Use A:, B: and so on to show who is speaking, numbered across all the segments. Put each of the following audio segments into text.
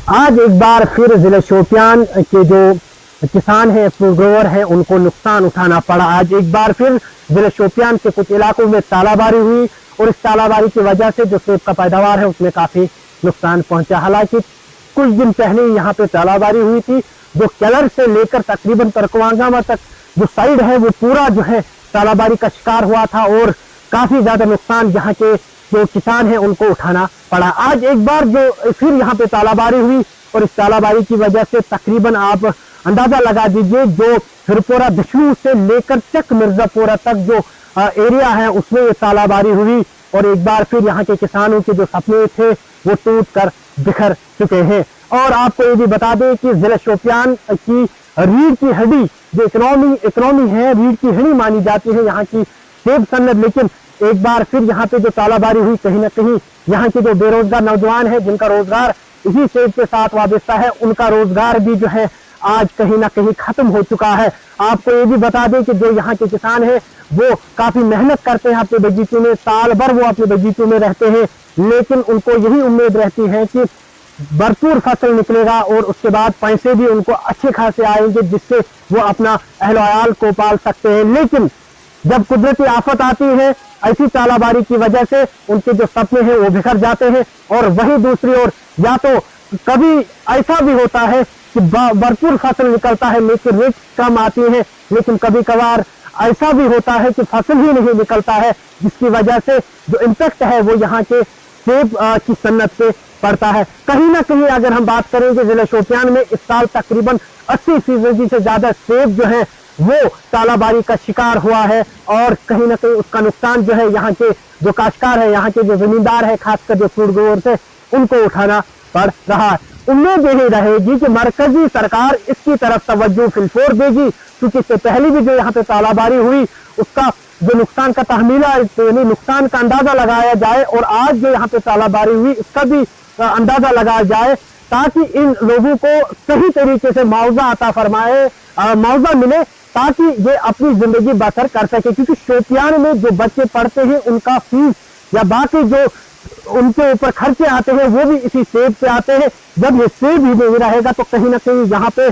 A: आज एक बार फिर जिले शोपियान के जो किसान हैं, फ्रूट ग्रोवर हैं, उनको नुकसान उठाना पड़ा। आज एक बार फिर जिले शोपियान के कुछ इलाकों में तालाबारी हुई और इस तालाबारी की वजह से जो सेब का पैदावार है उसमें काफी नुकसान पहुंचा। हालांकि कुछ दिन पहले यहाँ पे तालाबारी हुई थी, जो केलर से लेकर तकरीबन तरकवांगामा तक जो साइड है वो पूरा जो है तालाबारी का शिकार हुआ था और काफी ज्यादा नुकसान यहाँ के जो किसान हैं उनको उठाना पड़ा। आज एक बार जो फिर यहाँ पे तालाबारी हुई और इस तालाबारी की वजह से तकरीबन आप अंदाजा लगा दीजिए जो हिरपोरा बिशनू से लेकर चक मिर्जापुरा तक जो एरिया है उसमें ये तालाबारी हुई और एक बार फिर यहाँ के किसानों के जो सपने थे वो टूट कर बिखर चुके हैं। और आपको ये भी बता दें कि जिला शोपियान की रीढ़ की हड्डी जो इकोनॉमी है, रीढ़ की हड्डी मानी जाती है यहाँ की सेब सन्नत, लेकिन एक बार फिर यहाँ पे जो तालाबारी हुई कहीं ना कहीं यहाँ के जो बेरोजगार नौजवान है जिनका रोजगार इसी सेब के साथ वाबस्ता है, उनका रोजगार भी जो है आज कहीं ना कहीं खत्म हो चुका है। आपको ये भी बता दें कि जो यहाँ के किसान हैं वो काफी मेहनत करते हैं अपने बगीचों में, साल भर वो अपने बगीचों में रहते हैं, लेकिन उनको यही उम्मीद रहती है कि भरपूर फसल निकलेगा और उसके बाद पैसे भी उनको अच्छे खासे आएंगे जिससे वो अपना अहल वयाल को पाल सकते हैं। लेकिन जब कुदरती आफत आती है ऐसी तालाबारी की वजह से उनके जो सपने हैं वो बिखर जाते हैं। और वही दूसरी ओर या तो कभी ऐसा भी होता है कि भरपूर फसल निकलता है लेकिन रेट कम आती है, लेकिन कभी कभार ऐसा भी होता है कि फसल ही नहीं निकलता है, जिसकी वजह से जो इम्पैक्ट है वो यहाँ के सेब की सन्नत पे पड़ता है। कहीं ना कहीं अगर हम बात करेंगे जिला शोपियान में इस साल तकरीबन 80% से ज्यादा सेब जो है वो तालाबारी का शिकार हुआ है और कहीं ना कहीं उसका नुकसान जो है यहाँ के जो काश्तकार है, यहाँ के जो जमींदार है, खासकर जो फ्रूट ग्रोवर्स है, उनको उठाना पड़ रहा है। उम्मीद यही रहेगी कि मरकजी सरकार इसकी तरफ तवज्जो फिलफोर देगी, क्योंकि इससे पहले भी जो यहाँ पे तालाबारी हुई उसका जो नुकसान का तहमीला यानी नुकसान का अंदाजा लगाया जाए और आज जो यहाँ पे तालाबारी हुई इसका भी अंदाजा लगाया जाए ताकि इन लोगों को सही तरीके से मुआवजा अता फरमाए, मुआवजा मिले ताकि ये अपनी जिंदगी बसर कर सके। क्योंकि शोपियान में जो बच्चे पढ़ते हैं उनका फीस या बाकी जो उनके ऊपर खर्चे आते हैं वो भी इसी सेब से आते हैं। जब ये सेब ही नहीं रहेगा तो कहीं ना कहीं यहाँ पे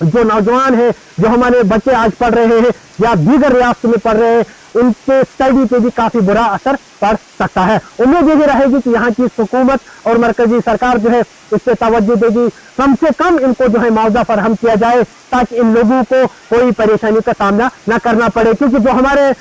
A: जो नौजवान है, जो हमारे बच्चे आज पढ़ रहे हैं या दीगर रियासत में पढ़ रहे हैं, उनके स्टडी पे भी काफी बुरा असर पड़ सकता है। उम्मीद यही रहेगी कि यहाँ की हुकूमत और मरकजी सरकार जो है इस पे तवज्जो देगी, कम से कम इनको जो है मुआवजा फराहम किया जाए ताकि इन लोगों को कोई परेशानी का सामना न करना पड़े। क्योंकि जो हमारे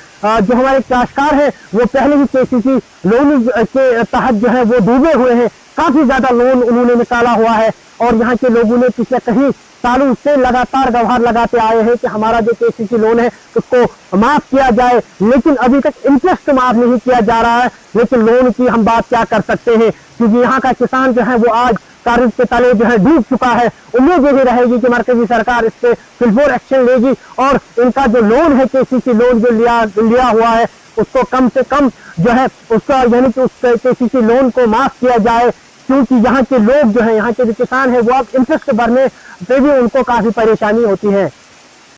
A: काश्तकार है वो पहले ही केसीसी लोन के तहत जो है वो डूबे हुए हैं, काफी ज्यादा लोन उन्होंने निकाला हुआ है और यहाँ के लोगों ने पिछले कहीं सालों से लगातार गवार लगाते आए हैं कि हमारा जो केसीसी लोन है उसको माफ किया जाए, लेकिन अभी तक इंटरेस्ट माफ नहीं किया जा रहा है। लेकिन लोन की हम बात क्या कर सकते हैं, क्योंकि यहाँ का किसान जो है वो आज कर्ज के तले जो है डूब चुका है। उम्मीद यही रहेगी कि मरकजी सरकार इस पे फिलफोर एक्शन लेगी और इनका जो लोन है केसीसी लोन जो लिया हुआ है उसको कम से कम जो है उसका यानी कि उस केसीसी लोन को माफ किया जाए, क्योंकि यहाँ के लोग जो है, यहाँ के जो किसान है वो अब इंटरेस्ट भरने पे भी उनको काफी परेशानी होती है।